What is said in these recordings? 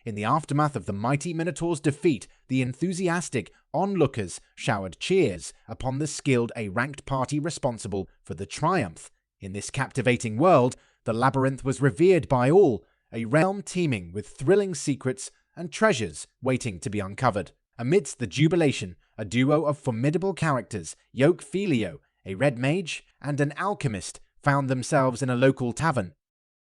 In the aftermath of the mighty Minotaur's defeat, the enthusiastic onlookers showered cheers upon the skilled A-ranked party responsible for the triumph. In this captivating world, the labyrinth was revered by all, a realm teeming with thrilling secrets and treasures waiting to be uncovered. Amidst the jubilation, a duo of formidable characters, Yoke Feldio, a Red Mage, and an alchemist, found themselves in a local tavern.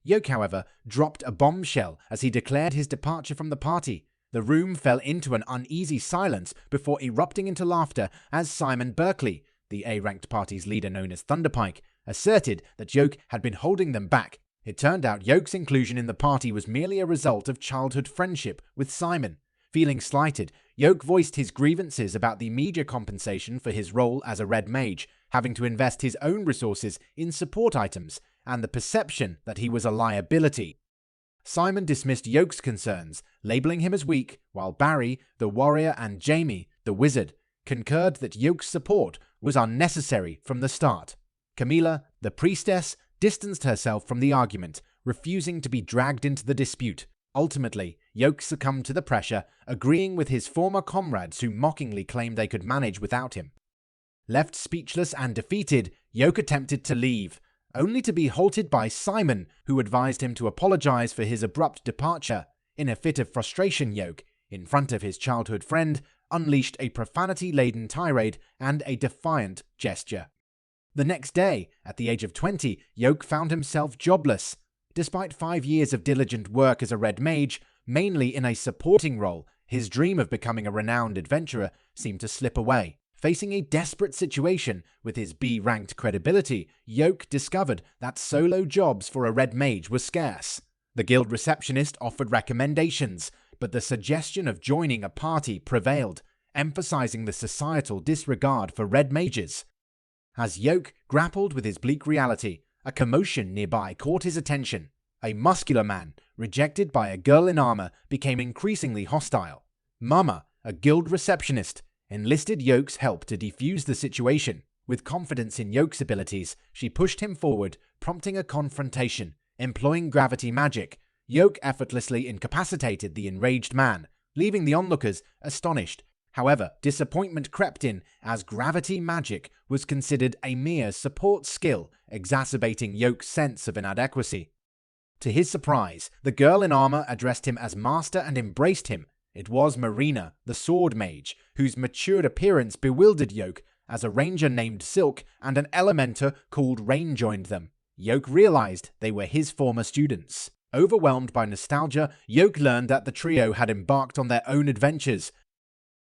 Yoke, however, dropped a bombshell as he declared his departure from the party. The room fell into an uneasy silence before erupting into laughter as Simon Berkeley, the A-ranked party's leader known as Thunderpike, asserted that Yoke had been holding them back. It turned out Yoke's inclusion in the party was merely a result of childhood friendship with Simon. Feeling slighted, Yoke voiced his grievances about the media compensation for his role as a Red Mage, having to invest his own resources in support items, and the perception that he was a liability. Simon dismissed Yoke's concerns, labeling him as weak, while Barry, the warrior, and Jamie, the wizard, concurred that Yoke's support was unnecessary from the start. Camilla, the priestess, distanced herself from the argument, refusing to be dragged into the dispute. Ultimately, Yoke succumbed to the pressure, agreeing with his former comrades who mockingly claimed they could manage without him. Left speechless and defeated, Yoke attempted to leave, only to be halted by Simon, who advised him to apologize for his abrupt departure. In a fit of frustration, Yoke, in front of his childhood friend, unleashed a profanity-laden tirade and a defiant gesture. The next day, at the age of 20, Yoke found himself jobless. Despite 5 years of diligent work as a Red Mage, mainly in a supporting role, his dream of becoming a renowned adventurer seemed to slip away. Facing a desperate situation with his B-ranked credibility, Yoke discovered that solo jobs for a Red Mage were scarce. The guild receptionist offered recommendations, but the suggestion of joining a party prevailed, emphasizing the societal disregard for Red Mages. As Yoke grappled with his bleak reality, a commotion nearby caught his attention. A muscular man, rejected by a girl in armor, became increasingly hostile. Mama, a guild receptionist, enlisted Yoke's help to defuse the situation. With confidence in Yoke's abilities, she pushed him forward, prompting a confrontation. Employing gravity magic, Yoke effortlessly incapacitated the enraged man, leaving the onlookers astonished. However, disappointment crept in as gravity magic was considered a mere support skill, exacerbating Yoke's sense of inadequacy. To his surprise, the girl in armor addressed him as master and embraced him. It was Marina, the sword mage, whose matured appearance bewildered Yoke as a ranger named Silk and an elementor called Rain joined them. Yoke realized they were his former students. Overwhelmed by nostalgia, Yoke learned that the trio had embarked on their own adventures.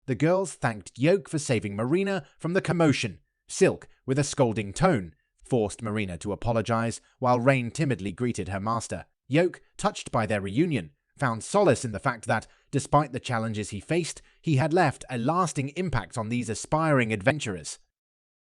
The girls thanked Yoke for saving Marina from the commotion. Silk, with a scolding tone, forced Marina to apologize, while Rain timidly greeted her master. Yoke, touched by their reunion, found solace in the fact that, despite the challenges he faced, he had left a lasting impact on these aspiring adventurers.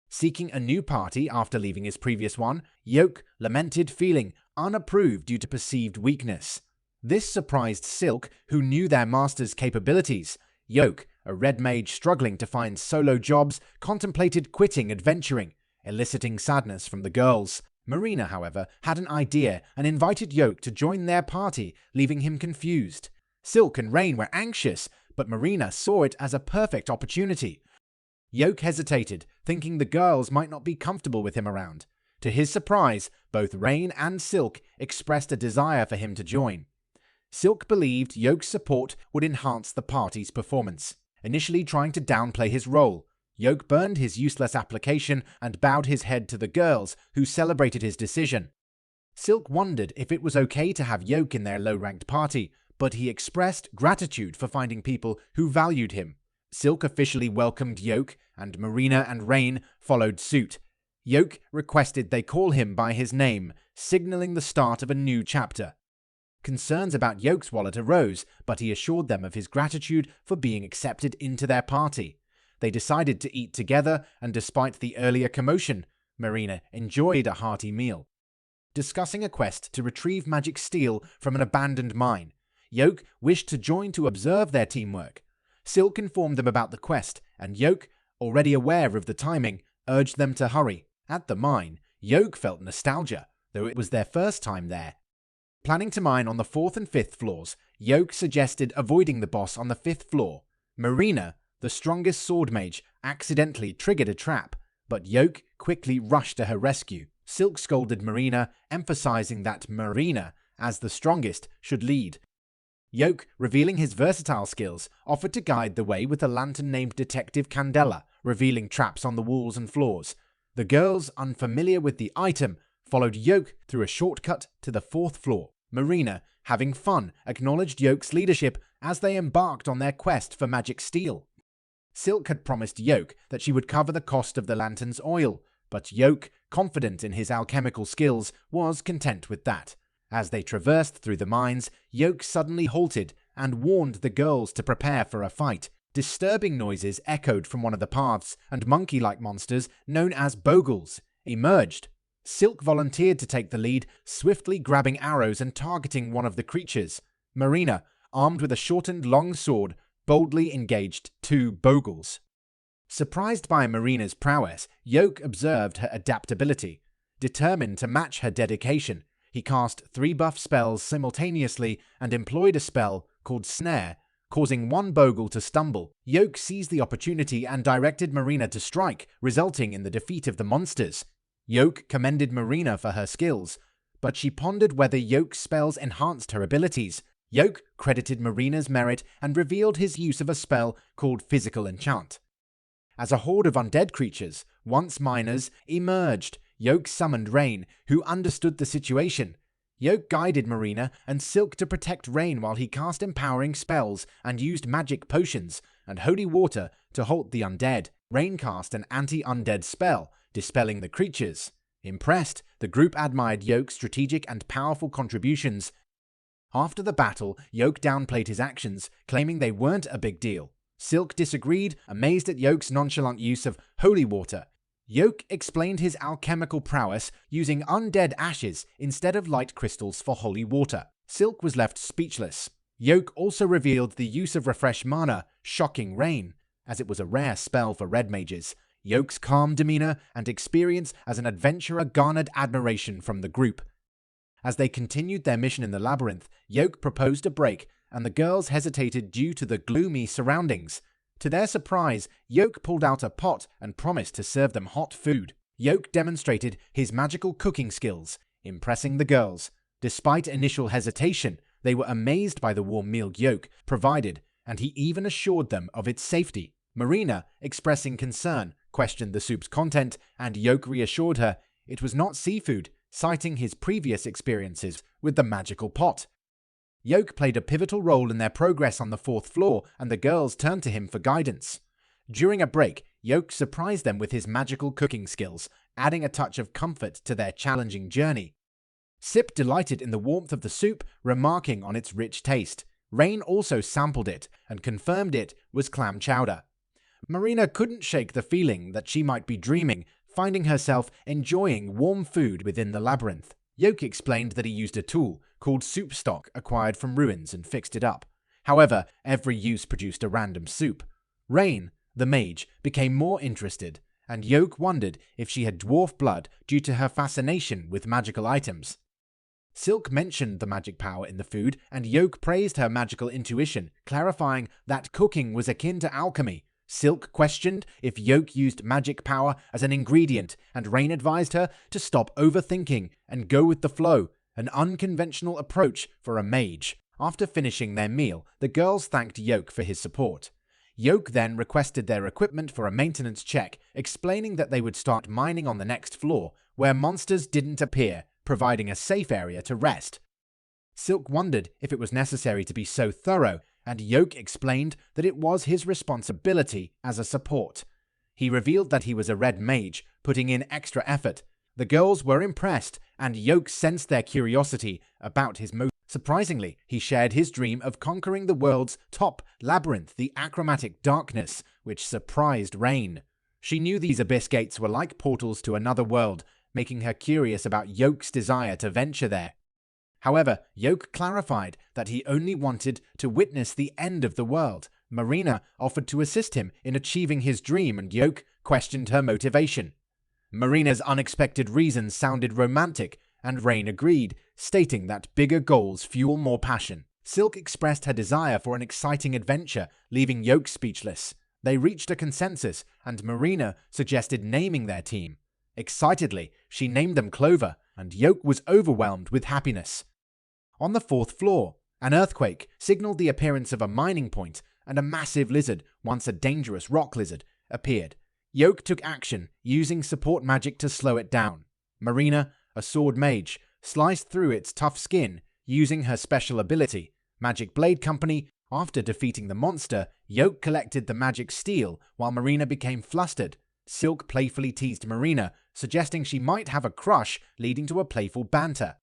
Seeking a new party after leaving his previous one, Yoke lamented feeling unapproved due to perceived weakness. This surprised Silk, who knew their master's capabilities. Yoke, a Red Mage struggling to find solo jobs, contemplated quitting adventuring, eliciting sadness from the girls. Marina, however, had an idea and invited Yoke to join their party, leaving him confused. Silk and Rain were anxious, but Marina saw it as a perfect opportunity. Yoke hesitated, thinking the girls might not be comfortable with him around. To his surprise, both Rain and Silk expressed a desire for him to join. Silk believed Yoke's support would enhance the party's performance. Initially trying to downplay his role, Yoke burned his useless application and bowed his head to the girls, who celebrated his decision. Silk wondered if it was okay to have Yoke in their low-ranked party, but he expressed gratitude for finding people who valued him. Silk officially welcomed Yoke, and Marina and Rain followed suit. Yoke requested they call him by his name, signaling the start of a new chapter. Concerns about Yoke's wallet arose, but he assured them of his gratitude for being accepted into their party. They decided to eat together, and despite the earlier commotion, Marina enjoyed a hearty meal. Discussing a quest to retrieve magic steel from an abandoned mine, Yoke wished to join to observe their teamwork. Silk informed them about the quest, and Yoke, already aware of the timing, urged them to hurry. At the mine, Yoke felt nostalgia, though it was their first time there. Planning to mine on the 4th and 5th floors, Yoke suggested avoiding the boss on the 5th floor. Marina, the strongest sword mage, accidentally triggered a trap, but Yoke quickly rushed to her rescue. Silk scolded Marina, emphasizing that Marina, as the strongest, should lead. Yoke, revealing his versatile skills, offered to guide the way with a lantern named Detective Candela, revealing traps on the walls and floors. The girls, unfamiliar with the item, followed Yoke through a shortcut to the 4th floor. Marina, having fun, acknowledged Yoke's leadership as they embarked on their quest for magic steel. Silk had promised Yoke that she would cover the cost of the lantern's oil, but Yoke, confident in his alchemical skills, was content with that. As they traversed through the mines, Yoke suddenly halted and warned the girls to prepare for a fight. Disturbing noises echoed from one of the paths, and monkey-like monsters, known as bogles, emerged. Silk volunteered to take the lead, swiftly grabbing arrows and targeting one of the creatures. Marina, armed with a shortened long sword, boldly engaged 2 bogles. Surprised by Marina's prowess, Yoke observed her adaptability. Determined to match her dedication, he cast 3 buff spells simultaneously and employed a spell called Snare, causing 1 bogle to stumble. Yoke seized the opportunity and directed Marina to strike, resulting in the defeat of the monsters. Yoke commended Marina for her skills, but she pondered whether Yoke's spells enhanced her abilities. Yoke credited Marina's merit and revealed his use of a spell called Physical Enchant. As a horde of undead creatures, once miners, emerged, Yoke summoned Rain, who understood the situation. Yoke guided Marina and Silk to protect Rain while he cast empowering spells and used magic potions and holy water to halt the undead. Rain cast an anti-undead spell, dispelling the creatures. Impressed, the group admired Yoke's strategic and powerful contributions. After the battle, Yoke downplayed his actions, claiming they weren't a big deal. Silk disagreed, amazed at Yoke's nonchalant use of holy water. Yoke explained his alchemical prowess using undead ashes instead of light crystals for holy water. Silk was left speechless. Yoke also revealed the use of Refresh Mana, shocking Rain, as it was a rare spell for Red Mages. Yoke's calm demeanor and experience as an adventurer garnered admiration from the group. As they continued their mission in the labyrinth, Yoke proposed a break, and the girls hesitated due to the gloomy surroundings. To their surprise, Yoke pulled out a pot and promised to serve them hot food. Yoke demonstrated his magical cooking skills, impressing the girls. Despite initial hesitation, they were amazed by the warm meal Yoke provided, and he even assured them of its safety. Marina, expressing concern, questioned the soup's content, and Yoke reassured her it was not seafood, citing his previous experiences with the magical pot. Yoke played a pivotal role in their progress on the 4th floor, and the girls turned to him for guidance. During a break, Yoke surprised them with his magical cooking skills, adding a touch of comfort to their challenging journey. Sip delighted in the warmth of the soup, remarking on its rich taste. Rain also sampled it and confirmed it was clam chowder. Marina couldn't shake the feeling that she might be dreaming, finding herself enjoying warm food within the labyrinth. Yoke explained that he used a tool called soup stock acquired from ruins and fixed it up. However, every use produced a random soup. Rain, the mage, became more interested, and Yoke wondered if she had dwarf blood due to her fascination with magical items. Silk mentioned the magic power in the food, and Yoke praised her magical intuition, clarifying that cooking was akin to alchemy. Silk questioned if Yoke used magic power as an ingredient, and Rain advised her to stop overthinking and go with the flow, an unconventional approach for a mage. After finishing their meal, the girls thanked Yoke for his support. Yoke then requested their equipment for a maintenance check, explaining that they would start mining on the next floor, where monsters didn't appear, providing a safe area to rest. Silk wondered if it was necessary to be so thorough, and Yoke explained that it was his responsibility as a support. He revealed that he was a Red Mage, putting in extra effort. The girls were impressed, and Yoke sensed their curiosity about his motive. Surprisingly, he shared his dream of conquering the world's top labyrinth, the achromatic darkness, which surprised Rain. She knew these abyss gates were like portals to another world, making her curious about Yoke's desire to venture there. However, Yoke clarified that he only wanted to witness the end of the world. Marina offered to assist him in achieving his dream, and Yoke questioned her motivation. Marina's unexpected reasons sounded romantic, and Rain agreed, stating that bigger goals fuel more passion. Silk expressed her desire for an exciting adventure, leaving Yoke speechless. They reached a consensus, and Marina suggested naming their team. Excitedly, she named them Clover, and Yoke was overwhelmed with happiness. On the 4th floor, an earthquake signaled the appearance of a mining point, and a massive lizard, once a dangerous rock lizard, appeared. Yoke took action, using support magic to slow it down. Marina, a sword mage, sliced through its tough skin, using her special ability, Magic Blade Company. After defeating the monster, Yoke collected the magic steel, while Marina became flustered. Silk playfully teased Marina, suggesting she might have a crush, leading to a playful banter.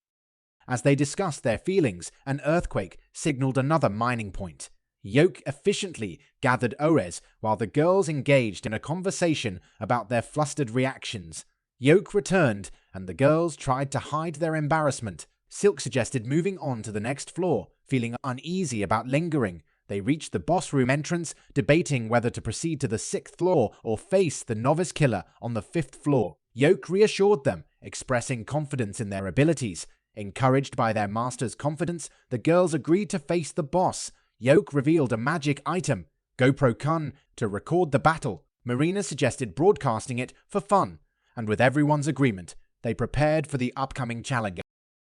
As they discussed their feelings, an earthquake signaled another mining point. Yoke efficiently gathered ores while the girls engaged in a conversation about their flustered reactions. Yoke returned, and the girls tried to hide their embarrassment. Silk suggested moving on to the next floor, feeling uneasy about lingering. They reached the boss room entrance, debating whether to proceed to the 6th floor or face the novice killer on the 5th floor. Yoke reassured them, expressing confidence in their abilities. Encouraged by their master's confidence, the girls agreed to face the boss. Yoke revealed a magic item, GoPro Kun, to record the battle. Marina suggested broadcasting it for fun, and with everyone's agreement, they prepared for the upcoming challenge.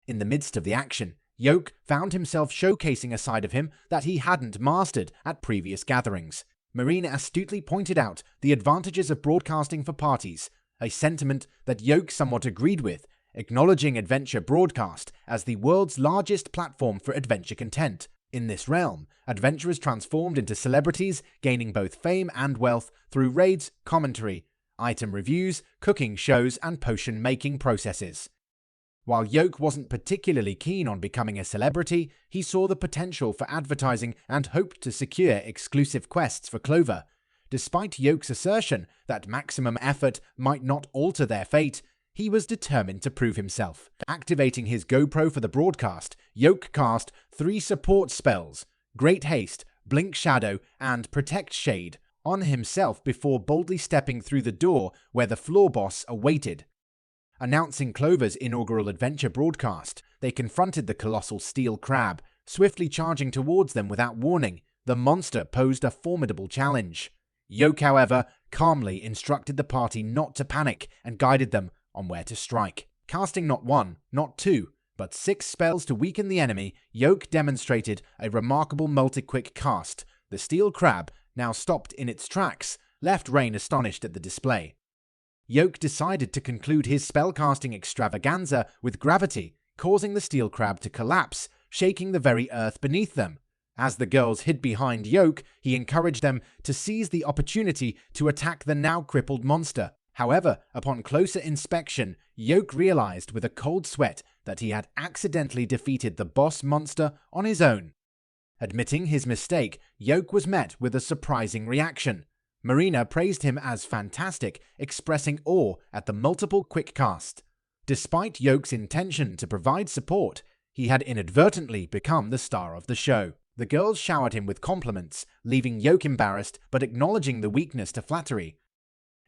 In the midst of the action, Yoke found himself showcasing a side of him that he hadn't mastered at previous gatherings. Marina astutely pointed out the advantages of broadcasting for parties, a sentiment that Yoke somewhat agreed with, acknowledging Adventure Broadcast as the world's largest platform for adventure content. In this realm, adventurers transformed into celebrities, gaining both fame and wealth through raids, commentary, item reviews, cooking shows, and potion-making processes. While Yoke wasn't particularly keen on becoming a celebrity, he saw the potential for advertising and hoped to secure exclusive quests for Clover. Despite Yoke's assertion that maximum effort might not alter their fate, he was determined to prove himself. Activating his GoPro for the broadcast, Yoke cast 3 support spells, Great Haste, Blink Shadow, and Protect Shade, on himself before boldly stepping through the door where the floor boss awaited. Announcing Clover's inaugural adventure broadcast, they confronted the colossal steel crab, swiftly charging towards them without warning. The monster posed a formidable challenge. Yoke, however, calmly instructed the party not to panic and guided them on where to strike. Casting not 1, not 2, but 6 spells to weaken the enemy, Yoke demonstrated a remarkable multi-quick cast. The steel crab, now stopped in its tracks, left Rain astonished at the display. Yoke decided to conclude his spellcasting extravaganza with gravity, causing the steel crab to collapse, shaking the very earth beneath them. As the girls hid behind Yoke, he encouraged them to seize the opportunity to attack the now crippled monster. However, upon closer inspection, Yoke realized with a cold sweat that he had accidentally defeated the boss monster on his own. Admitting his mistake, Yoke was met with a surprising reaction. Marina praised him as fantastic, expressing awe at the multiple quick cast. Despite Yoke's intention to provide support, he had inadvertently become the star of the show. The girls showered him with compliments, leaving Yoke embarrassed but acknowledging the weakness to flattery.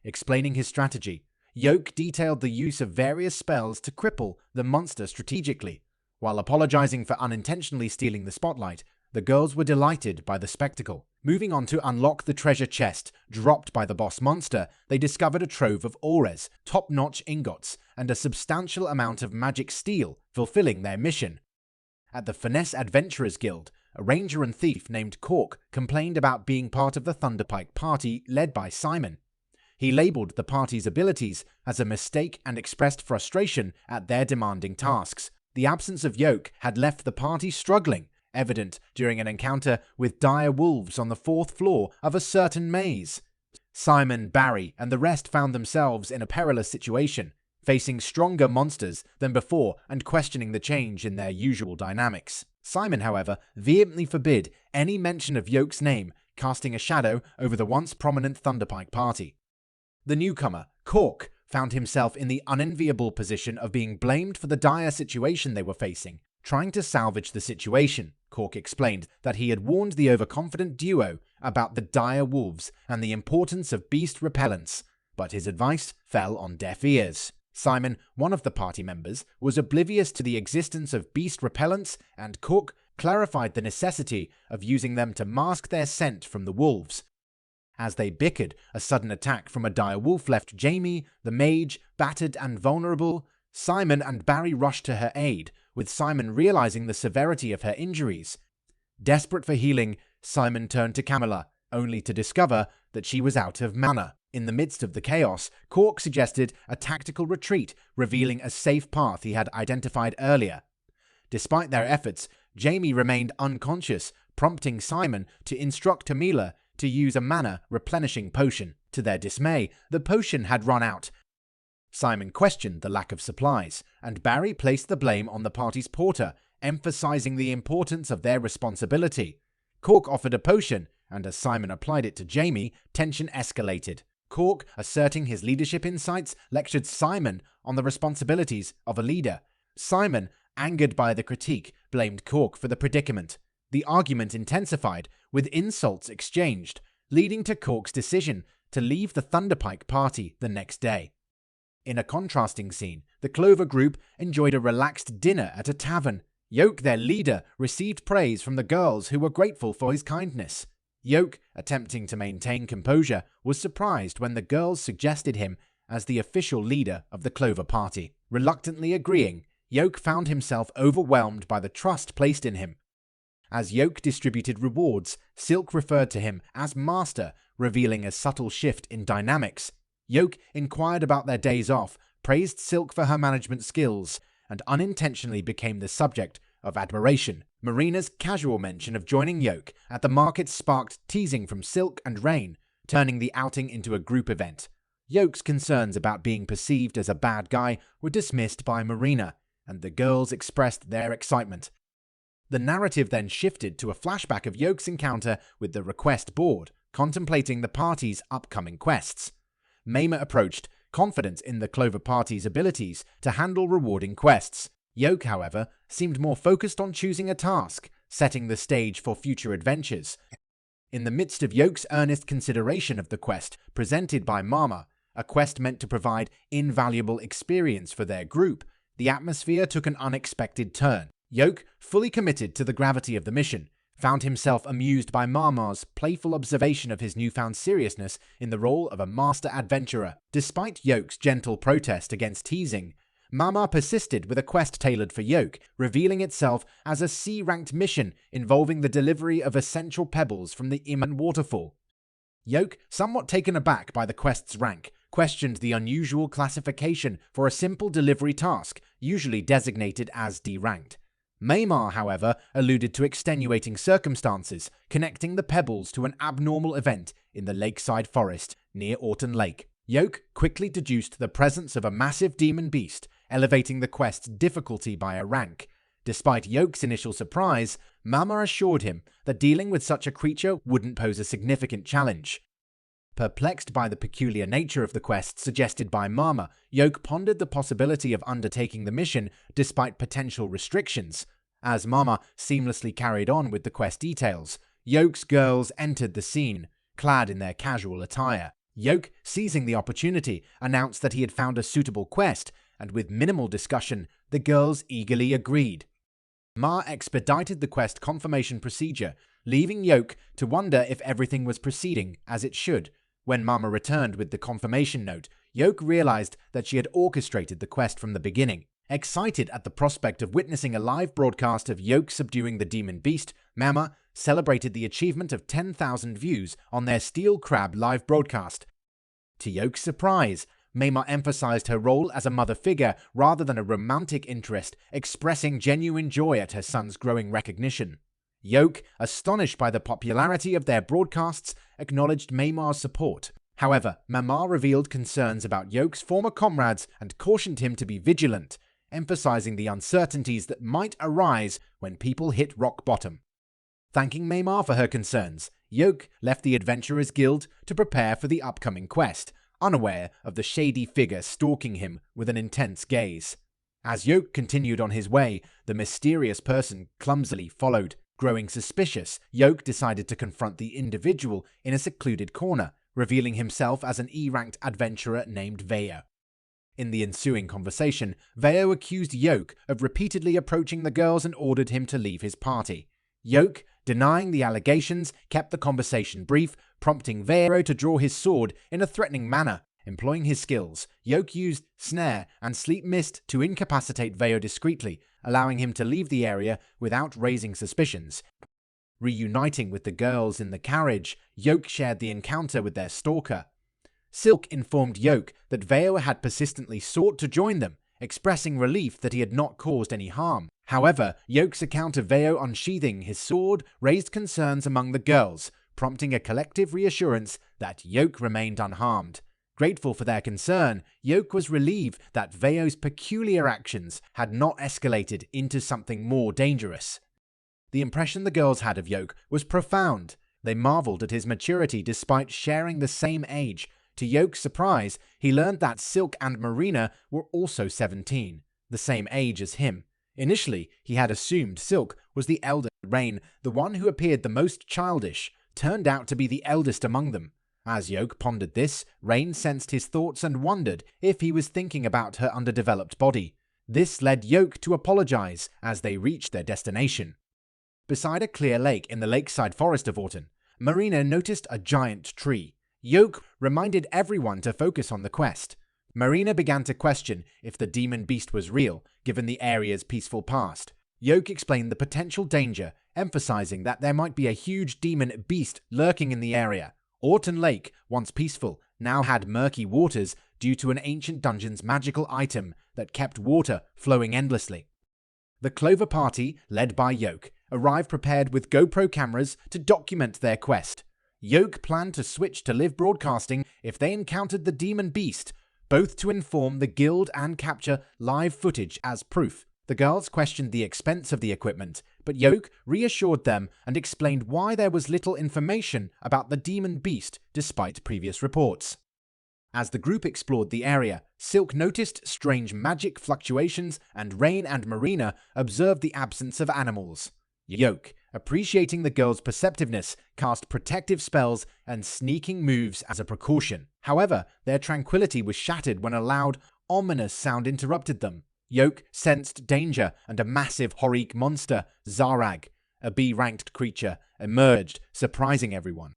Explaining his strategy, Yoke detailed the use of various spells to cripple the monster strategically. While apologizing for unintentionally stealing the spotlight, the girls were delighted by the spectacle. Moving on to unlock the treasure chest dropped by the boss monster, they discovered a trove of ores, top-notch ingots, and a substantial amount of magic steel, fulfilling their mission. At the Finesse Adventurers Guild, a ranger and thief named Cork complained about being part of the Thunderpike party led by Simon. He labeled the party's abilities as a mistake and expressed frustration at their demanding tasks. The absence of Yoke had left the party struggling, evident during an encounter with dire wolves on the 4th floor of a certain maze. Simon, Barry, and the rest found themselves in a perilous situation, facing stronger monsters than before and questioning the change in their usual dynamics. Simon, however, vehemently forbid any mention of Yoke's name, casting a shadow over the once prominent Thunderpike party. The newcomer, Cork, found himself in the unenviable position of being blamed for the dire situation they were facing. Trying to salvage the situation, Cork explained that he had warned the overconfident duo about the dire wolves and the importance of beast repellents, but his advice fell on deaf ears. Simon, one of the party members, was oblivious to the existence of beast repellents, and Cook clarified the necessity of using them to mask their scent from the wolves. As they bickered, a sudden attack from a dire wolf left Jamie, the mage, battered and vulnerable. Simon and Barry rushed to her aid, with Simon realizing the severity of her injuries. Desperate for healing, Simon turned to Camilla, only to discover that she was out of mana. In the midst of the chaos, Cork suggested a tactical retreat, revealing a safe path he had identified earlier. Despite their efforts, Jamie remained unconscious, prompting Simon to instruct Camilla to use a mana-replenishing potion. To their dismay, the potion had run out. Simon questioned the lack of supplies, and Barry placed the blame on the party's porter, emphasizing the importance of their responsibility. Cork offered a potion, and as Simon applied it to Jamie, tension escalated. Cork, asserting his leadership insights, lectured Simon on the responsibilities of a leader. Simon, angered by the critique, blamed Cork for the predicament. The argument intensified, with insults exchanged, leading to Cork's decision to leave the Thunderpike party the next day. In a contrasting scene, the Clover group enjoyed a relaxed dinner at a tavern. Yoke, their leader, received praise from the girls who were grateful for his kindness. Yoke, attempting to maintain composure, was surprised when the girls suggested him as the official leader of the Clover party. Reluctantly agreeing, Yoke found himself overwhelmed by the trust placed in him. As Yoke distributed rewards, Silk referred to him as Master, revealing a subtle shift in dynamics. Yoke inquired about their days off, praised Silk for her management skills, and unintentionally became the subject of admiration. Marina's casual mention of joining Yoke at the market sparked teasing from Silk and Rain, turning the outing into a group event. Yoke's concerns about being perceived as a bad guy were dismissed by Marina, and the girls expressed their excitement. The narrative then shifted to a flashback of Yoke's encounter with the request board, contemplating the party's upcoming quests. Mayma approached, confident in the Clover party's abilities to handle rewarding quests. Yoke, however, seemed more focused on choosing a task, setting the stage for future adventures. In the midst of Yoke's earnest consideration of the quest presented by Mama, a quest meant to provide invaluable experience for their group, the atmosphere took an unexpected turn. Yoke, fully committed to the gravity of the mission, found himself amused by Mama's playful observation of his newfound seriousness in the role of a master adventurer. Despite Yoke's gentle protest against teasing, Mama persisted with a quest tailored for Yoke, revealing itself as a C-ranked mission involving the delivery of essential pebbles from the Iman waterfall. Yoke, somewhat taken aback by the quest's rank, questioned the unusual classification for a simple delivery task, usually designated as D-ranked. Maymar, however, alluded to extenuating circumstances, connecting the pebbles to an abnormal event in the lakeside forest near Orton Lake. Yoke quickly deduced the presence of a massive demon beast, elevating the quest's difficulty by a rank. Despite Yoke's initial surprise, Mama assured him that dealing with such a creature wouldn't pose a significant challenge. Perplexed by the peculiar nature of the quest suggested by Mama, Yoke pondered the possibility of undertaking the mission despite potential restrictions. As Mama seamlessly carried on with the quest details, Yoke's girls entered the scene, clad in their casual attire. Yoke, seizing the opportunity, announced that he had found a suitable quest, and with minimal discussion, the girls eagerly agreed. Ma expedited the quest confirmation procedure, leaving Yoke to wonder if everything was proceeding as it should. When Mama returned with the confirmation note, Yoke realized that she had orchestrated the quest from the beginning. Excited at the prospect of witnessing a live broadcast of Yoke subduing the demon beast, Mama celebrated the achievement of 10,000 views on their Steel Crab live broadcast. To Yoke's surprise, Mama emphasized her role as a mother figure rather than a romantic interest, expressing genuine joy at her son's growing recognition. Yoke, astonished by the popularity of their broadcasts, acknowledged Maymar's support. However, Mama revealed concerns about Yoke's former comrades and cautioned him to be vigilant, emphasizing the uncertainties that might arise when people hit rock bottom. Thanking Maymar for her concerns, Yoke left the Adventurers Guild to prepare for the upcoming quest, unaware of the shady figure stalking him with an intense gaze. As Yoke continued on his way, the mysterious person clumsily followed. Growing suspicious, Yoke decided to confront the individual in a secluded corner, revealing himself as an E-ranked adventurer named Vaya. In the ensuing conversation, Veo accused Yoke of repeatedly approaching the girls and ordered him to leave his party. Yoke, denying the allegations, kept the conversation brief, prompting Veo to draw his sword in a threatening manner. Employing his skills, Yoke used Snare and Sleep Mist to incapacitate Veo discreetly, allowing him to leave the area without raising suspicions. Reuniting with the girls in the carriage, Yoke shared the encounter with their stalker. Silk informed Yoke that Veo had persistently sought to join them, expressing relief that he had not caused any harm. However, Yoke's account of Veo unsheathing his sword raised concerns among the girls, prompting a collective reassurance that Yoke remained unharmed. Grateful for their concern, Yoke was relieved that Veo's peculiar actions had not escalated into something more dangerous. The impression the girls had of Yoke was profound. They marveled at his maturity despite sharing the same age. To Yoke's surprise, he learned that Silk and Marina were also 17, the same age as him. Initially, he had assumed Silk was the elder. Rain, the one who appeared the most childish, turned out to be the eldest among them. As Yoke pondered this, Rain sensed his thoughts and wondered if he was thinking about her underdeveloped body. This led Yoke to apologize as they reached their destination. Beside a clear lake in the lakeside forest of Orton, Marina noticed a giant tree. Yoke reminded everyone to focus on the quest. Marina began to question if the demon beast was real, given the area's peaceful past. Yoke explained the potential danger, emphasizing that there might be a huge demon beast lurking in the area. Orton Lake, once peaceful, now had murky waters due to an ancient dungeon's magical item that kept water flowing endlessly. The Clover party, led by Yoke, arrived prepared with GoPro cameras to document their quest. Yoke planned to switch to live broadcasting if they encountered the demon beast, both to inform the guild and capture live footage as proof. The girls questioned the expense of the equipment, but Yoke reassured them and explained why there was little information about the demon beast despite previous reports. As the group explored the area, Silk noticed strange magic fluctuations and Rain and Marina observed the absence of animals. Yoke, appreciating the girls' perceptiveness, cast protective spells and sneaking moves as a precaution. However, their tranquility was shattered when a loud, ominous sound interrupted them. Yoke sensed danger and a massive Horik monster, Zarag, a B-ranked creature, emerged, surprising everyone.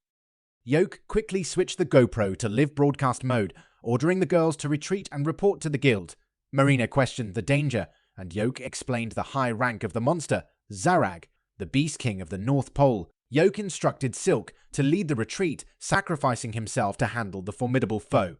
Yoke quickly switched the GoPro to live broadcast mode, ordering the girls to retreat and report to the guild. Marina questioned the danger, and Yoke explained the high rank of the monster, Zarag, the Beast King of the North Pole. Yoke instructed Silk to lead the retreat, sacrificing himself to handle the formidable foe.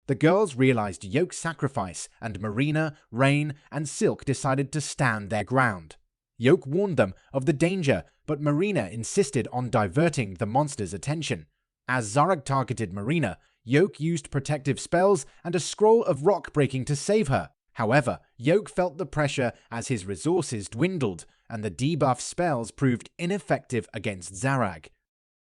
The girls realized Yoke's sacrifice, and Marina, Rain, and Silk decided to stand their ground. Yoke warned them of the danger, but Marina insisted on diverting the monster's attention. As Zarag targeted Marina, Yoke used protective spells and a scroll of rock breaking to save her. However, Yoke felt the pressure as his resources dwindled, and the debuff spells proved ineffective against Zarag.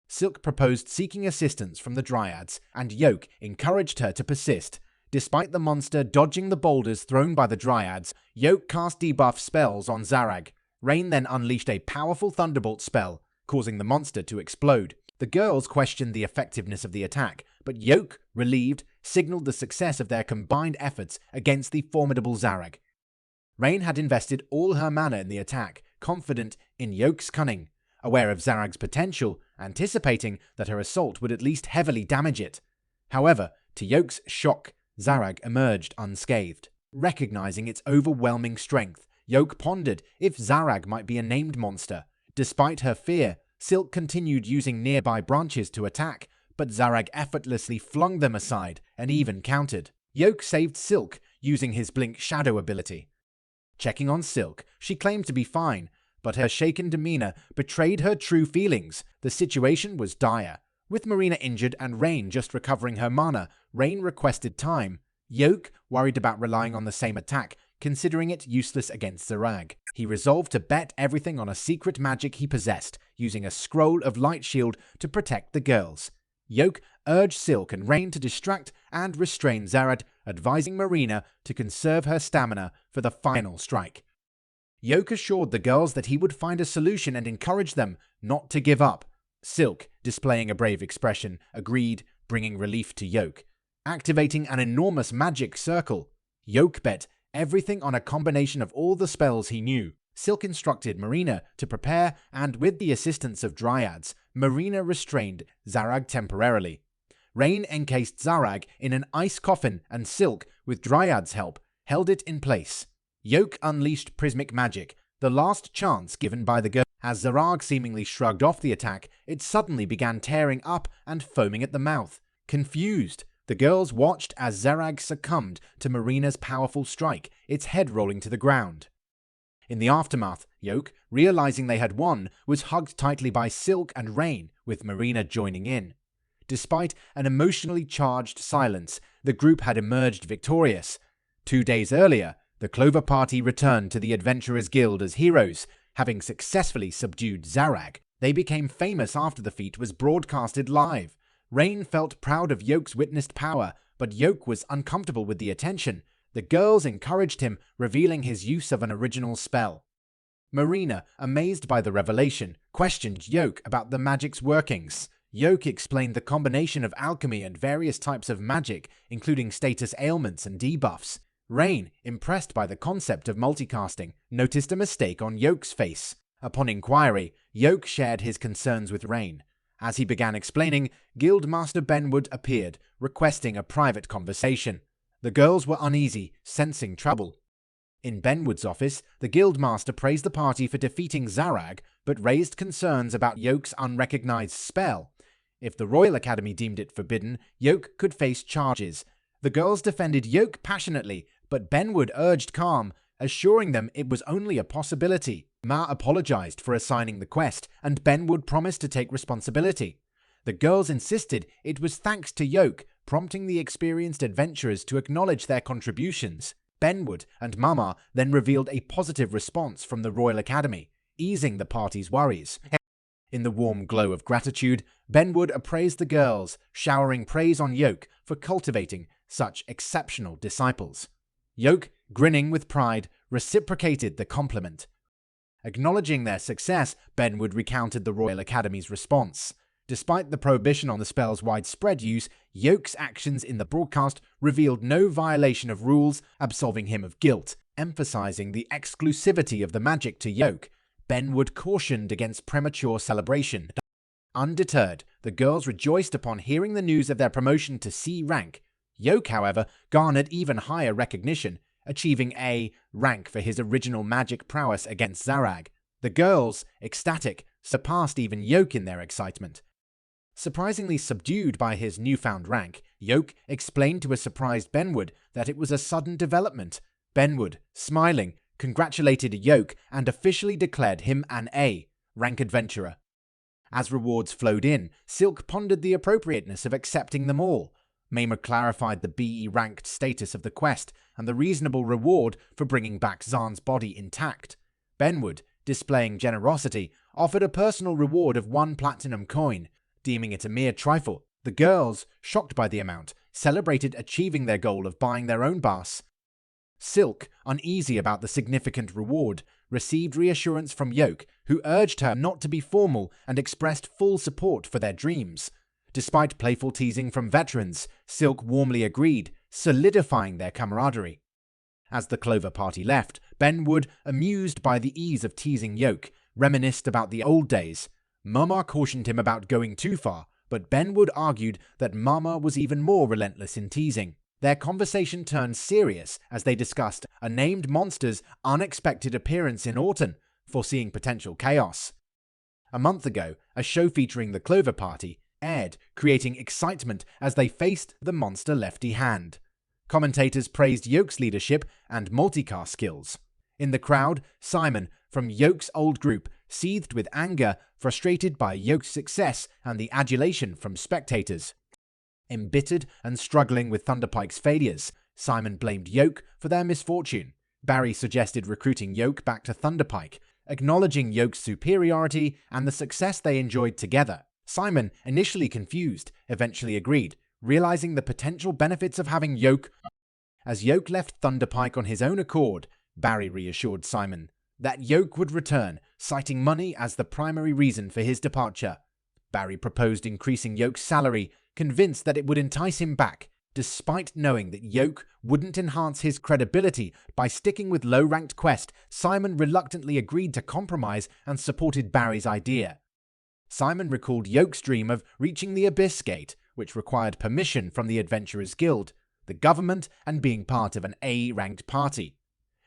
Silk proposed seeking assistance from the Dryads, and Yoke encouraged her to persist. Despite the monster dodging the boulders thrown by the Dryads, Yoke cast debuff spells on Zarag. Rain then unleashed a powerful thunderbolt spell, causing the monster to explode. The girls questioned the effectiveness of the attack, but Yoke, relieved, signaled the success of their combined efforts against the formidable Zarag. Rain had invested all her mana in the attack, confident in Yoke's cunning, aware of Zarag's potential, anticipating that her assault would at least heavily damage it. However, to Yoke's shock, Zarag emerged unscathed. Recognizing its overwhelming strength, Yoke pondered if Zarag might be a named monster. Despite her fear, Silk continued using nearby branches to attack, but Zarag effortlessly flung them aside and even countered. Yoke saved Silk using his Blink Shadow ability. Checking on Silk, she claimed to be fine, but her shaken demeanor betrayed her true feelings. The situation was dire. With Marina injured and Rain just recovering her mana, Rain requested time. Yoke worried about relying on the same attack, considering it useless against Zarag. He resolved to bet everything on a secret magic he possessed, using a scroll of light shield to protect the girls. Yoke urged Silk and Rain to distract and restrain Zarag, advising Marina to conserve her stamina for the final strike. Yoke assured the girls that he would find a solution and encouraged them not to give up. Silk, displaying a brave expression, agreed, bringing relief to Yoke. Activating an enormous magic circle, Yoke bet everything on a combination of all the spells he knew. Silk instructed Marina to prepare, and with the assistance of dryads, Marina restrained Zarag temporarily. Rain encased Zarag in an ice coffin, and Silk, with Dryad's help, held it in place. Yoke unleashed prismic magic, the last chance given by the girl. As Zarag seemingly shrugged off the attack, it suddenly began tearing up and foaming at the mouth. Confused, the girls watched as Zarag succumbed to Marina's powerful strike, its head rolling to the ground. In the aftermath, Yoke, realizing they had won, was hugged tightly by Silk and Rain, with Marina joining in. Despite an emotionally charged silence, the group had emerged victorious. 2 days earlier, the Clover party returned to the Adventurers Guild as heroes, having successfully subdued Zarag. They became famous after the feat was broadcasted live. Rain felt proud of Yoke's witnessed power, but Yoke was uncomfortable with the attention. The girls encouraged him, revealing his use of an original spell. Marina, amazed by the revelation, questioned Yoke about the magic's workings. Yoke explained the combination of alchemy and various types of magic, including status ailments and debuffs. Rain, impressed by the concept of multicasting, noticed a mistake on Yoke's face. Upon inquiry, Yoke shared his concerns with Rain. As he began explaining, Guildmaster Benwood appeared, requesting a private conversation. The girls were uneasy, sensing trouble. In Benwood's office, the Guildmaster praised the party for defeating Zarag, but raised concerns about Yoke's unrecognized spell. If the Royal Academy deemed it forbidden, Yoke could face charges. The girls defended Yoke passionately, but Benwood urged calm, assuring them it was only a possibility. Ma apologized for assigning the quest, and Benwood promised to take responsibility. The girls insisted it was thanks to Yoke, prompting the experienced adventurers to acknowledge their contributions. Benwood and Mama then revealed a positive response from the Royal Academy, easing the party's worries. In the warm glow of gratitude, Benwood appraised the girls, showering praise on Yoke for cultivating such exceptional disciples. Yoke, grinning with pride, reciprocated the compliment. Acknowledging their success, Benwood recounted the Royal Academy's response. Despite the prohibition on the spell's widespread use, Yoke's actions in the broadcast revealed no violation of rules, absolving him of guilt. Emphasizing the exclusivity of the magic to Yoke, Benwood cautioned against premature celebration. Undeterred, the girls rejoiced upon hearing the news of their promotion to C rank. Yoke, however, garnered even higher recognition, achieving A rank for his original magic prowess against Zarag. The girls, ecstatic, surpassed even Yoke in their excitement. Surprisingly subdued by his newfound rank, Yoke explained to a surprised Benwood that it was a sudden development. Benwood, smiling, congratulated Yoke and officially declared him an A rank adventurer. As rewards flowed in, Silk pondered the appropriateness of accepting them all. Mama clarified the BE ranked status of the quest and the reasonable reward for bringing back Zahn's body intact. Benwood, displaying generosity, offered a personal reward of 1 platinum coin, deeming it a mere trifle. The girls, shocked by the amount, celebrated achieving their goal of buying their own bus. Silk, uneasy about the significant reward, received reassurance from Yoke, who urged her not to be formal and expressed full support for their dreams. Despite playful teasing from veterans, Silk warmly agreed, solidifying their camaraderie. As the Clover party left, Benwood, amused by the ease of teasing Yoke, reminisced about the old days. Mama cautioned him about going too far, but Benwood argued that Mama was even more relentless in teasing. Their conversation turned serious as they discussed a named monster's unexpected appearance in Autumn, foreseeing potential chaos. A month ago, a show featuring the Clover party aired, creating excitement as they faced the monster Lefty Hand. Commentators praised Yoke's leadership and multicast skills. In the crowd, Simon, from Yoke's old group, seethed with anger, frustrated by Yoke's success and the adulation from spectators. Embittered and struggling with Thunderpike's failures, Simon blamed Yoke for their misfortune. Barry suggested recruiting Yoke back to Thunderpike, acknowledging Yoke's superiority and the success they enjoyed together. Simon, initially confused, eventually agreed, realizing the potential benefits of having Yoke. As Yoke left Thunderpike on his own accord, Barry reassured Simon that Yoke would return, citing money as the primary reason for his departure. Barry proposed increasing Yoke's salary, convinced that it would entice him back. Despite knowing that Yoke wouldn't enhance his credibility by sticking with low-ranked quest, Simon reluctantly agreed to compromise and supported Barry's idea. Simon recalled Yoke's dream of reaching the Abyss Gate, which required permission from the Adventurers Guild, the government, and being part of an A-ranked party.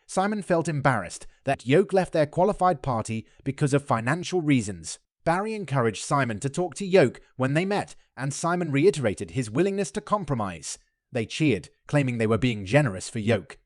Simon felt embarrassed that Yoke left their qualified party because of financial reasons. Barry encouraged Simon to talk to Yoke when they met, and Simon reiterated his willingness to compromise. They cheered, claiming they were being generous for Yoke.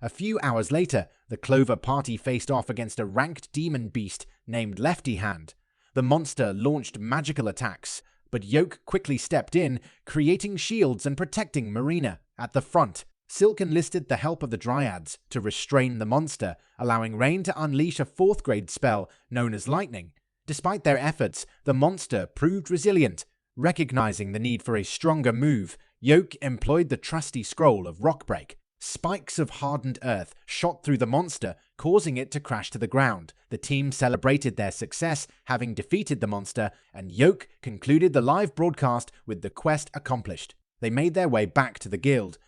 A few hours later, the Clover party faced off against a ranked demon beast named Lefty Hand. The monster launched magical attacks, but Yoke quickly stepped in, creating shields and protecting Marina. At the front, Silk enlisted the help of the Dryads to restrain the monster, allowing Rain to unleash a 4th grade spell known as Lightning. Despite their efforts, the monster proved resilient. Recognizing the need for a stronger move, Yoke employed the trusty scroll of Rockbreak. Spikes of hardened earth shot through the monster, causing it to crash to the ground. The team celebrated their success, having defeated the monster, and Yoke concluded the live broadcast with the quest accomplished. They made their way back to the guild.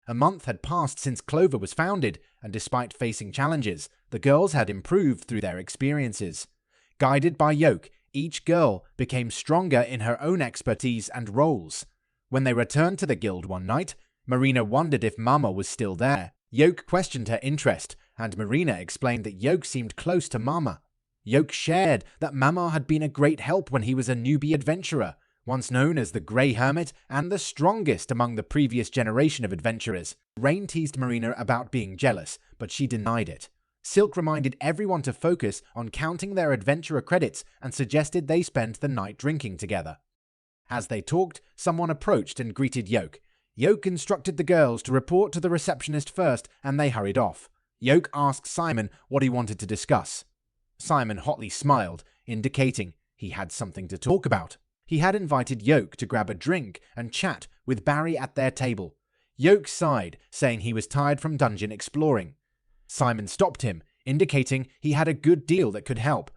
A month had passed since Clover was founded, and despite facing challenges, the girls had improved through their experiences. Guided by Yoke, each girl became stronger in her own expertise and roles. When they returned to the guild one night, Marina wondered if Mama was still there. Yoke questioned her interest, and Marina explained that Yoke seemed close to Mama. Yoke shared that Mama had been a great help when he was a newbie adventurer, once known as the Grey Hermit and the strongest among the previous generation of adventurers. Rain teased Marina about being jealous, but she denied it. Silk reminded everyone to focus on counting their adventurer credits and suggested they spend the night drinking together. As they talked, someone approached and greeted Yoke. Yoke instructed the girls to report to the receptionist first, and they hurried off. Yoke asked Simon what he wanted to discuss. Simon hotly smiled, indicating he had something to talk about. He had invited Yoke to grab a drink and chat with Barry at their table. Yoke sighed, saying he was tired from dungeon exploring. Simon stopped him, indicating he had a good deal that could help.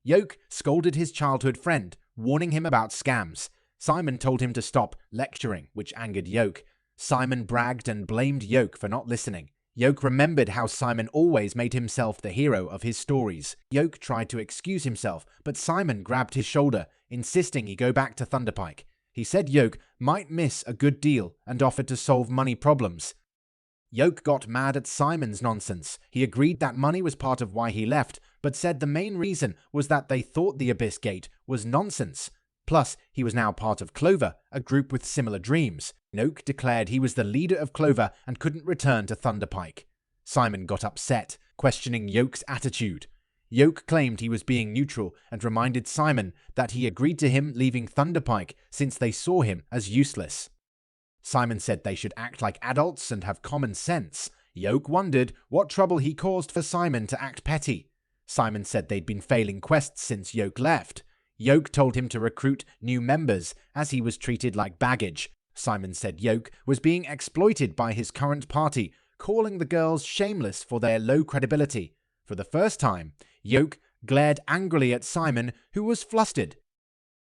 Yoke scolded his childhood friend, warning him about scams. Simon told him to stop lecturing, which angered Yoke. Simon bragged and blamed Yoke for not listening. Yoke remembered how Simon always made himself the hero of his stories. Yoke tried to excuse himself, but Simon grabbed his shoulder, insisting he go back to Thunderpike. He said Yoke might miss a good deal and offered to solve money problems. Yoke got mad at Simon's nonsense. He agreed that money was part of why he left, but said the main reason was that they thought the Abyss Gate was nonsense. Plus, he was now part of Clover, a group with similar dreams. Yoke declared he was the leader of Clover and couldn't return to Thunderpike. Simon got upset, questioning Yoke's attitude. Yoke claimed he was being neutral and reminded Simon that he agreed to him leaving Thunderpike since they saw him as useless. Simon said they should act like adults and have common sense. Yoke wondered what trouble he caused for Simon to act petty. Simon said they'd been failing quests since Yoke left. Yoke told him to recruit new members, as he was treated like baggage. Simon said Yoke was being exploited by his current party, calling the girls shameless for their low credibility. For the first time, Yoke glared angrily at Simon, who was flustered.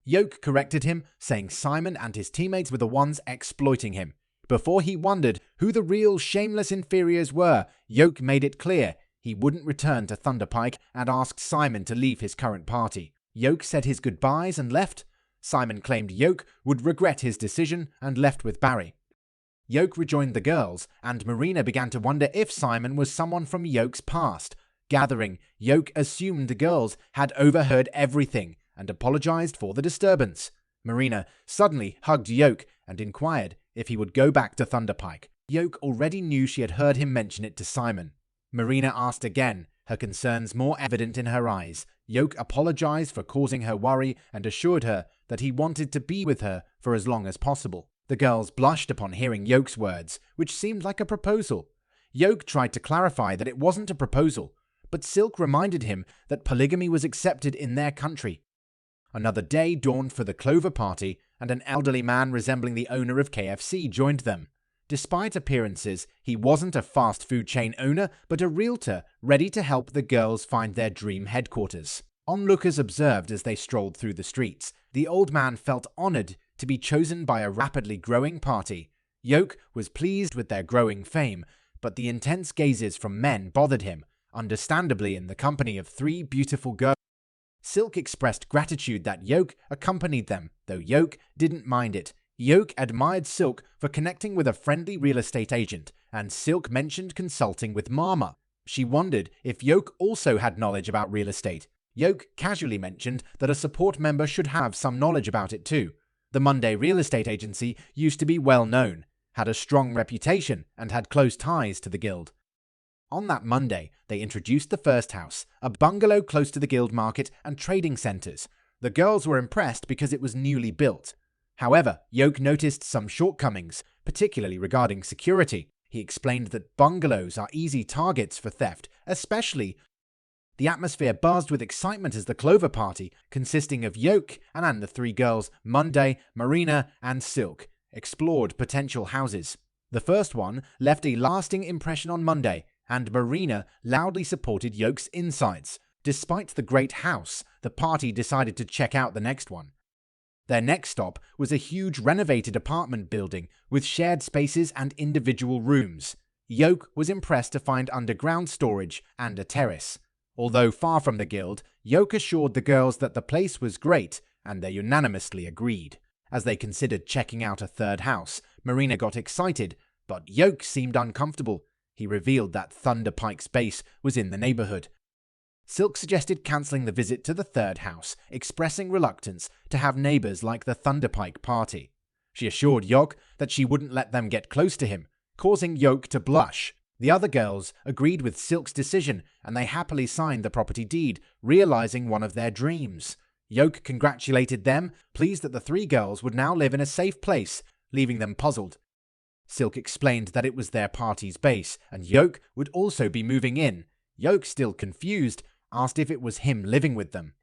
Yoke corrected him, saying Simon and his teammates were the ones exploiting him. Before he wondered who the real shameless inferiors were, Yoke made it clear he wouldn't return to Thunderpike and asked Simon to leave his current party. Yoke said his goodbyes and left. Simon claimed Yoke would regret his decision and left with Barry. Yoke rejoined the girls, and Marina began to wonder if Simon was someone from Yoke's past. Gathering, Yoke assumed the girls had overheard everything and apologized for the disturbance. Marina suddenly hugged Yoke and inquired if he would go back to Thunderpike. Yoke already knew she had heard him mention it to Simon. Marina asked again, her concerns more evident in her eyes. Yoke apologized for causing her worry and assured her that he wanted to be with her for as long as possible. The girls blushed upon hearing Yoke's words, which seemed like a proposal. Yoke tried to clarify that it wasn't a proposal, but Silk reminded him that polygamy was accepted in their country. Another day dawned for the Clover party, and an elderly man resembling the owner of KFC joined them. Despite appearances, he wasn't a fast food chain owner, but a realtor ready to help the girls find their dream headquarters. Onlookers observed as they strolled through the streets. The old man felt honored to be chosen by a rapidly growing party. Yoke was pleased with their growing fame, but the intense gazes from men bothered him, understandably in the company of 3 beautiful girls. Silk expressed gratitude that Yoke accompanied them, though Yoke didn't mind it. Yoke admired Silk for connecting with a friendly real estate agent, and Silk mentioned consulting with Mama. She wondered if Yoke also had knowledge about real estate. Yoke casually mentioned that a support member should have some knowledge about it too. The Monday real estate agency used to be well known, had a strong reputation, and had close ties to the guild. On that Monday, they introduced the first house, a bungalow close to the guild market and trading centers. The girls were impressed because it was newly built. However, Yoke noticed some shortcomings, particularly regarding security. He explained that bungalows are easy targets for theft, especially. The atmosphere buzzed with excitement as the Clover party, consisting of Yoke and the 3 girls, Monday, Marina, and Silk, explored potential houses. The first one left a lasting impression on Monday, and Marina loudly supported Yoke's insights. Despite the great house, the party decided to check out the next one. Their next stop was a huge renovated apartment building with shared spaces and individual rooms. Yoke was impressed to find underground storage and a terrace. Although far from the guild, Yoke assured the girls that the place was great, and they unanimously agreed. As they considered checking out a third house, Marina got excited, but Yoke seemed uncomfortable. He revealed that Thunderpike's base was in the neighborhood. Silk suggested cancelling the visit to the third house, expressing reluctance to have neighbors like the Thunderpike party. She assured Yoke that she wouldn't let them get close to him, causing Yoke to blush. The other girls agreed with Silk's decision, and they happily signed the property deed, realizing one of their dreams. Yoke congratulated them, pleased that the 3 girls would now live in a safe place, leaving them puzzled. Silk explained that it was their party's base, and Yoke would also be moving in. Yoke, still confused, asked if it was him living with them.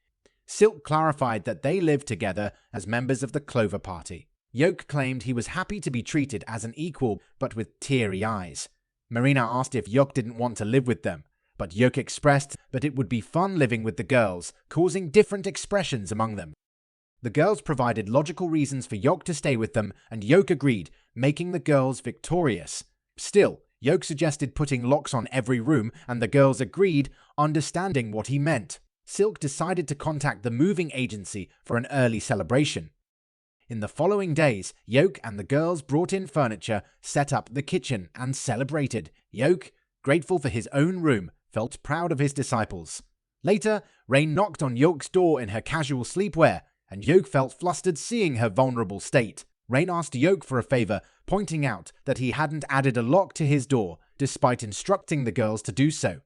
Silk clarified that they lived together as members of the Clover party. Yoke claimed he was happy to be treated as an equal, but with teary eyes. Marina asked if Yoke didn't want to live with them, but Yoke expressed that it would be fun living with the girls, causing different expressions among them. The girls provided logical reasons for Yoke to stay with them, and Yoke agreed, making the girls victorious. Still, Yoke suggested putting locks on every room, and the girls agreed, understanding what he meant. Silk decided to contact the moving agency for an early celebration. In the following days, Yoke and the girls brought in furniture, set up the kitchen, and celebrated. Yoke, grateful for his own room, felt proud of his disciples. Later, Rain knocked on Yoke's door in her casual sleepwear, and Yoke felt flustered seeing her vulnerable state. Rain asked Yoke for a favor, pointing out that he hadn't added a lock to his door, despite instructing the girls to do so.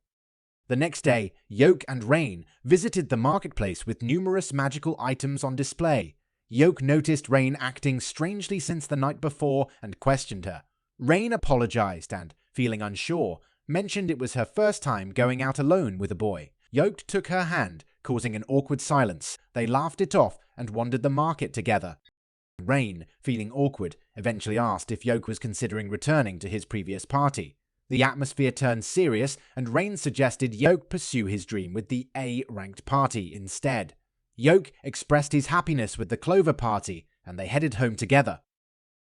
The next day, Yoke and Rain visited the marketplace with numerous magical items on display. Yoke noticed Rain acting strangely since the night before and questioned her. Rain apologized and, feeling unsure, mentioned it was her first time going out alone with a boy. Yoke took her hand, causing an awkward silence. They laughed it off and wandered the market together. Rain, feeling awkward, eventually asked if Yoke was considering returning to his previous party. The atmosphere turned serious, and Rain suggested Yoke pursue his dream with the A-ranked party instead. Yoke expressed his happiness with the Clover party, and they headed home together.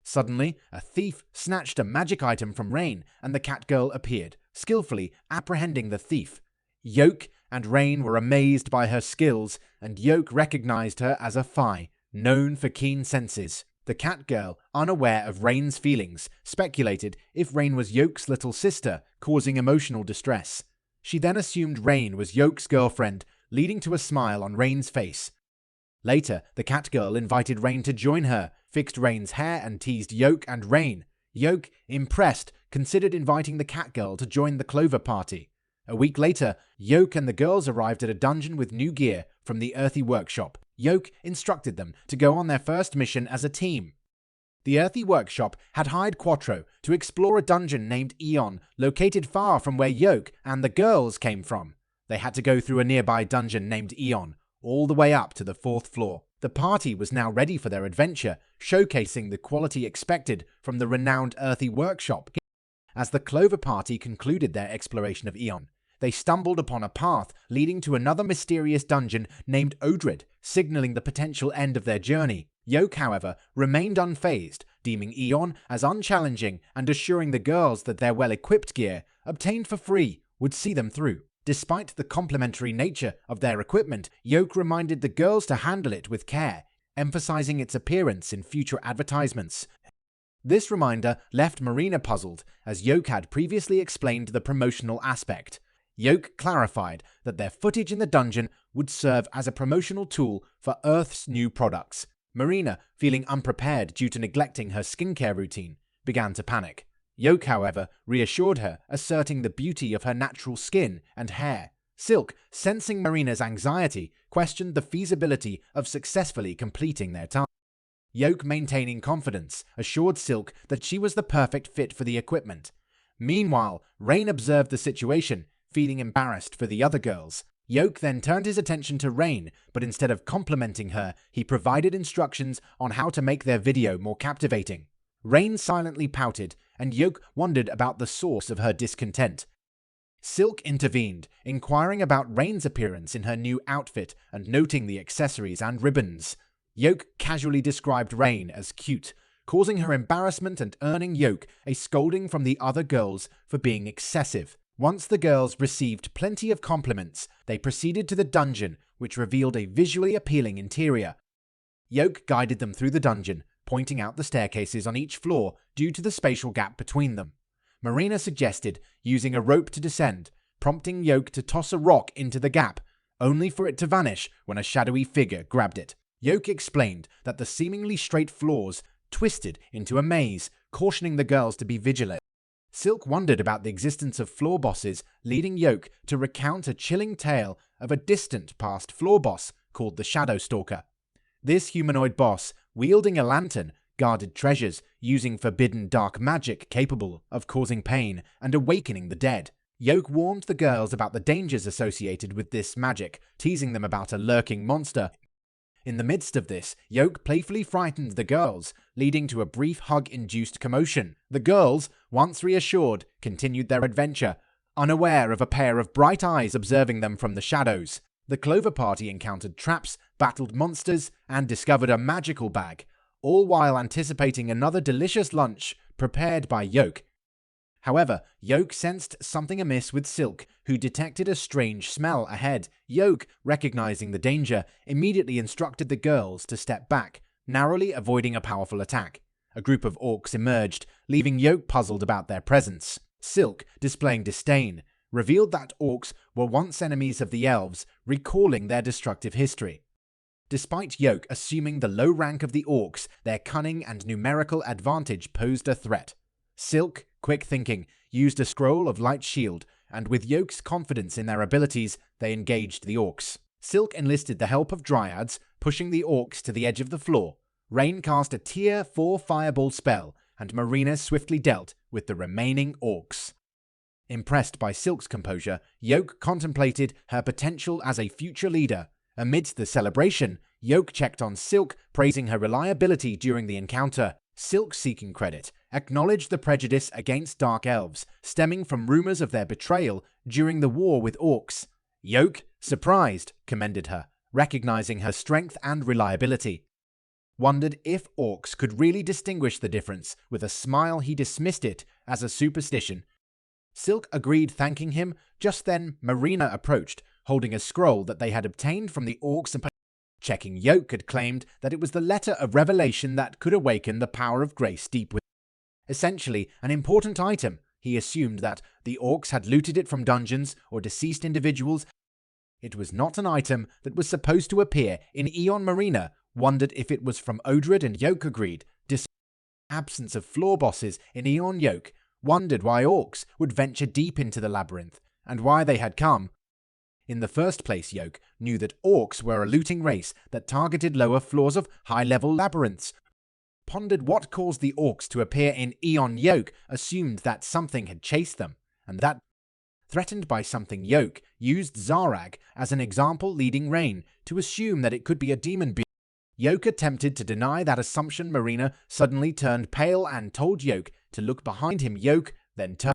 Suddenly, a thief snatched a magic item from Rain, and the cat girl appeared, skillfully apprehending the thief. Yoke and Rain were amazed by her skills, and Yoke recognized her as a Fae, known for keen senses. The cat girl, unaware of Rain's feelings, speculated if Rain was Yoke's little sister, causing emotional distress. She then assumed Rain was Yoke's girlfriend, leading to a smile on Rain's face. Later, the cat girl invited Rain to join her, fixed Rain's hair and teased Yoke and Rain. Yoke, impressed, considered inviting the cat girl to join the Clover party. A week later, Yoke and the girls arrived at a dungeon with new gear from the Earthy Workshop. Yoke instructed them to go on their first mission as a team. The Earthy Workshop had hired Quattro to explore a dungeon named Eon, located far from where Yoke and the girls came from. They had to go through a nearby dungeon named Eon, all the way up to the 4th floor. The party was now ready for their adventure, showcasing the quality expected from the renowned Earthy Workshop. As the Clover party concluded their exploration of Eon, they stumbled upon a path leading to another mysterious dungeon named Odrid, signaling the potential end of their journey. Yoke, however, remained unfazed, deeming Eon as unchallenging and assuring the girls that their well-equipped gear, obtained for free, would see them through. Despite the complementary nature of their equipment, Yoke reminded the girls to handle it with care, emphasizing its appearance in future advertisements. This reminder left Marina puzzled, as Yoke had previously explained the promotional aspect. Yoke clarified that their footage in the dungeon would serve as a promotional tool for Earth's new products. Marina, feeling unprepared due to neglecting her skincare routine, began to panic. Yoke, however, reassured her, asserting the beauty of her natural skin and hair. Silk, sensing Marina's anxiety, questioned the feasibility of successfully completing their task. Yoke, maintaining confidence, assured Silk that she was the perfect fit for the equipment. Meanwhile, Rain observed the situation, feeling embarrassed for the other girls. Yoke then turned his attention to Rain, but instead of complimenting her, he provided instructions on how to make their video more captivating. Rain silently pouted, and Yoke wondered about the source of her discontent. Silk intervened, inquiring about Rain's appearance in her new outfit and noting the accessories and ribbons. Yoke casually described Rain as cute, causing her embarrassment and earning Yoke a scolding from the other girls for being excessive. Once the girls received plenty of compliments, they proceeded to the dungeon, which revealed a visually appealing interior. Yoke guided them through the dungeon, pointing out the staircases on each floor due to the spatial gap between them. Marina suggested using a rope to descend, prompting Yoke to toss a rock into the gap, only for it to vanish when a shadowy figure grabbed it. Yoke explained that the seemingly straight floors twisted into a maze, cautioning the girls to be vigilant. Silk wondered about the existence of floor bosses, leading Yoke to recount a chilling tale of a distant past floor boss called the Shadow Stalker. This humanoid boss, wielding a lantern, guarded treasures using forbidden dark magic capable of causing pain and awakening the dead. Yoke warned the girls about the dangers associated with this magic, teasing them about a lurking monster. In the midst of this, Yoke playfully frightened the girls, leading to a brief hug-induced commotion. The girls, once reassured, continued their adventure, unaware of a pair of bright eyes observing them from the shadows. The Clover party encountered traps, battled monsters, and discovered a magical bag, all while anticipating another delicious lunch prepared by Yoke. However, Yoke sensed something amiss with Silk, who detected a strange smell ahead. Yoke, recognizing the danger, immediately instructed the girls to step back, narrowly avoiding a powerful attack. A group of orcs emerged, leaving Yoke puzzled about their presence. Silk, displaying disdain, revealed that orcs were once enemies of the elves, recalling their destructive history. Despite Yoke assuming the low rank of the orcs, their cunning and numerical advantage posed a threat. Silk, quick thinking, used a scroll of light shield, and with Yoke's confidence in their abilities, they engaged the orcs. Silk enlisted the help of dryads, pushing the orcs to the edge of the floor. Rain cast a tier 4 fireball spell, and Marina swiftly dealt with the remaining orcs. Impressed by Silk's composure, Yoke contemplated her potential as a future leader. Amidst the celebration, Yoke checked on Silk, praising her reliability during the encounter. Silk, seeking credit, acknowledged the prejudice against dark elves, stemming from rumors of their betrayal during the war with orcs. Yoke, surprised, commended her, recognizing her strength and reliability. Wondered if orcs could really distinguish the difference. With a smile, he dismissed it as a superstition. Silk agreed, thanking him. Just then, Marina approached, holding a scroll that they had obtained from the orcs and checking. Yoke had claimed that it was the letter of revelation that could awaken the power of grace deep within. Essentially, an important item. He assumed that the orcs had looted it from dungeons or deceased individuals. It was not an item that was supposed to appear in Eon Marina. Wondered if it was from Odred, and Yoke agreed. Absence of floor bosses in Eon. Yoke wondered why orcs would venture deep into the labyrinth, and why they had come. In the first place, Yoke knew that orcs were a looting race that targeted lower floors of high-level labyrinths. Pondered what caused the orcs to appear in Eon. Yoke assumed that something had chased them, and that, threatened by something, Yoke used Zarag as an example, leading Rain to assume that it could be a demon being. Yoke attempted to deny that assumption. Marina suddenly turned pale and told Yoke to look behind him. Yoke then turned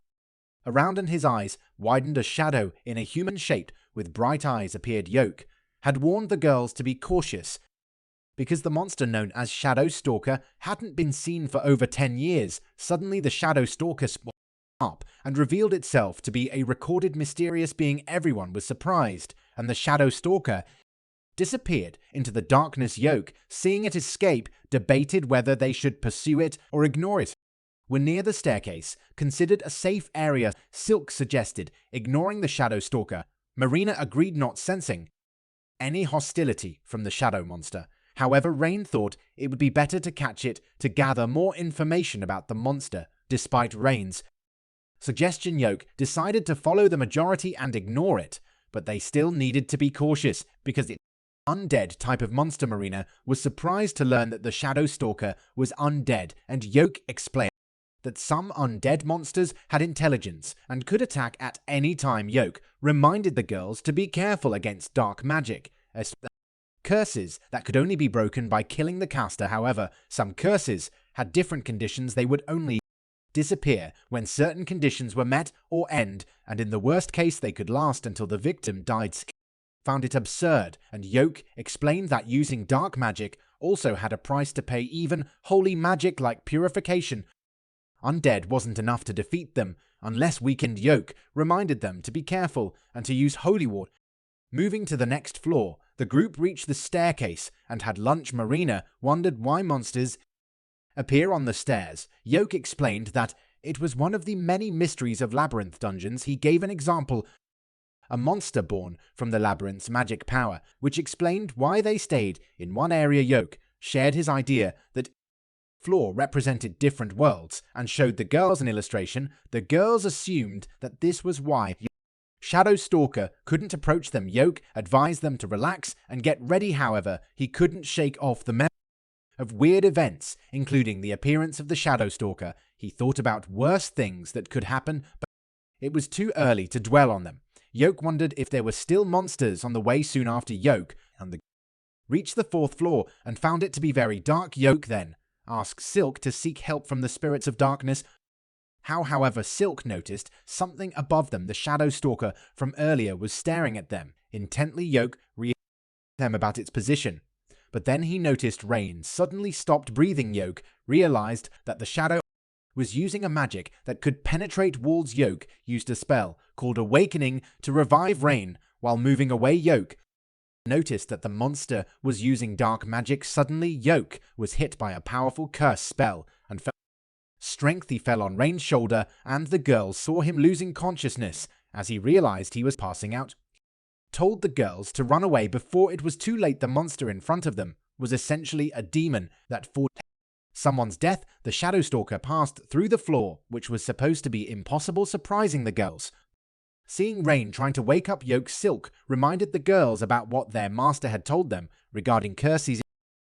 around, and his eyes widened. A shadow in a human shape with bright eyes appeared. Yoke had warned the girls to be cautious. Because the monster known as Shadow Stalker hadn't been seen for over 10 years, suddenly the Shadow Stalker sprang up and revealed itself to be a recorded mysterious being. Everyone was surprised, and the Shadow Stalker disappeared into the darkness. Yoke, seeing it escape, debated whether they should pursue it or ignore it. When near the staircase, considered a safe area, Silk suggested ignoring the Shadow Stalker. Marina agreed, not sensing any hostility from the shadow monster. However, Rain thought it would be better to catch it to gather more information about the monster. Despite Rain's suggestion, Yoke decided to follow the majority and ignore it, but they still needed to be cautious because the undead type of monster. Marina was surprised to learn that the Shadow Stalker was undead, and Yoke explained that some undead monsters had intelligence and could attack at any time. Yoke reminded the girls to be careful against dark magic, especially curses that could only be broken by killing the caster. However, some curses had different conditions. They would only disappear when certain conditions were met or end, and in the worst case they could last until the victim died. Found it absurd, and Yoke explained that using dark magic also had a price to pay. Even holy magic like purification undead wasn't enough to defeat them unless weakened. Yoke reminded them to be careful and to use holy water. Moving to the next floor, the group reached the staircase and had lunch. Marina wondered why monsters appear on the stairs. Yoke explained that it was one of the many mysteries of labyrinth dungeons. He gave an example, a monster born from the labyrinth's magic power, which explained why they stayed in one area. Yoke shared his idea that floor represented different worlds and showed the girls an illustration. The girls assumed that this was why Shadow Stalker couldn't approach them. Yoke advised them to relax and get ready. However, he couldn't shake off the memory of weird events, including the appearance of the Shadow Stalker. He thought about worse things that could happen, but it was too early to dwell on them. Yoke wondered if there were still monsters on the way. Soon after, Yoke and the reached the 4th floor and found it to be very dark. Yoke then asked Silk to seek help from the spirits of darkness. However, Silk noticed something above them. The Shadow Stalker from earlier was staring at them intently. Yoke reassured them about its position, but then he noticed Rain suddenly stopped breathing. Yoke realized that the shadow was using a magic that could penetrate walls. Yoke used a spell called Awakening to revive Rain while moving away. Yoke noticed that the monster was using dark magic. Suddenly, Yoke was hit by a powerful curse spell and felt strength. He fell on Rain's shoulder, and the girls saw him losing consciousness. As he realized he was passing out, told the girls to run away before it was too late. The monster in front of them was essentially a demon that fought someone's death. The Shadow Stalker passed through the floor, which was supposed to be impossible, surprising the girls. Seeing Rain trying to wake up Yoke, Silk reminded the girls about what their master had told them regarding curses.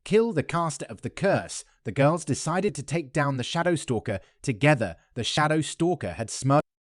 Kill the caster of the curse. The girls decided to take down the Shadow Stalker together. The Shadow Stalker had smudged